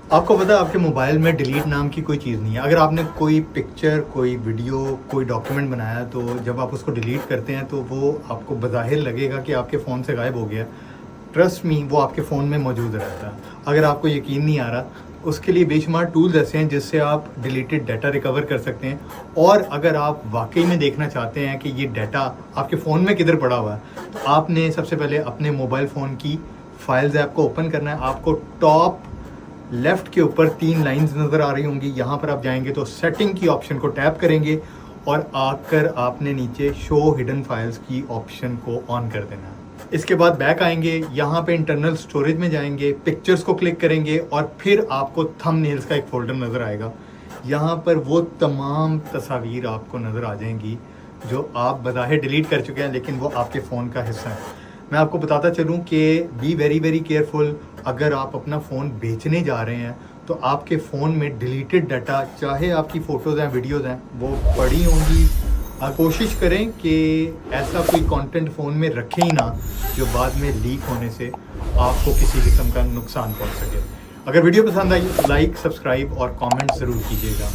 آپ کو پتا ہے آپ کے موبائل میں ڈیلیٹ نام کی کوئی چیز نہیں ہے. اگر آپ نے کوئی پکچر، کوئی ویڈیو، کوئی ڈاکیومنٹ بنایا تو جب آپ اس کو ڈیلیٹ کرتے ہیں تو وہ آپ کو بظاہر لگے گا کہ آپ کے فون سے غائب ہو گیا. ٹرسٹ می، وہ آپ کے فون میں موجود رہتا ہے. اگر آپ کو یقین نہیں آ رہا، اس کے لیے بے شمار ٹولز ایسے ہیں جس سے آپ ڈیلیٹڈ ڈیٹا ریکور کر سکتے ہیں. اور اگر آپ واقعی میں دیکھنا چاہتے ہیں کہ یہ ڈیٹا آپ کے فون میں کدھر پڑا ہوا ہے، تو آپ نے سب سے پہلے اپنے موبائل فون کی فائلز ایپ کو اوپن کرنا ہے. آپ کو ٹاپ لیفٹ کے اوپر 3 لائنز نظر آ رہی ہوں گی. یہاں پر آپ جائیں گے تو سیٹنگ کی آپشن کو ٹیپ کریں گے اور آ کر آپ نے نیچے شو ہڈن فائلز کی آپشن کو آن کر دینا ہے. اس کے بعد بیک آئیں گے، یہاں پہ انٹرنل اسٹوریج میں جائیں گے، پکچرز کو کلک کریں گے اور پھر آپ کو تھم نیلز کا ایک فولڈر نظر آئے گا. یہاں پر وہ تمام تصاویر آپ کو نظر آ جائیں گی جو آپ بظاہر ڈیلیٹ کر چکے ہیں لیکن وہ آپ کے فون کا حصہ ہیں. میں آپ کو بتاتا چلوں کہ بی ویری ویری کیئرفل. اگر آپ اپنا فون بیچنے جا رہے ہیں تو آپ کے فون میں ڈیلیٹڈ ڈیٹا، چاہے آپ کی فوٹوز ہیں، ویڈیوز ہیں، وہ پڑی ہوں گی. کوشش کریں کہ ایسا کوئی کانٹینٹ فون میں رکھیں ہی نہ جو بعد میں لیک ہونے سے آپ کو کسی قسم کا نقصان پہنچ سکے. اگر ویڈیو پسند آئی، لائک، سبسکرائب اور کامنٹ ضرور کیجیے گا.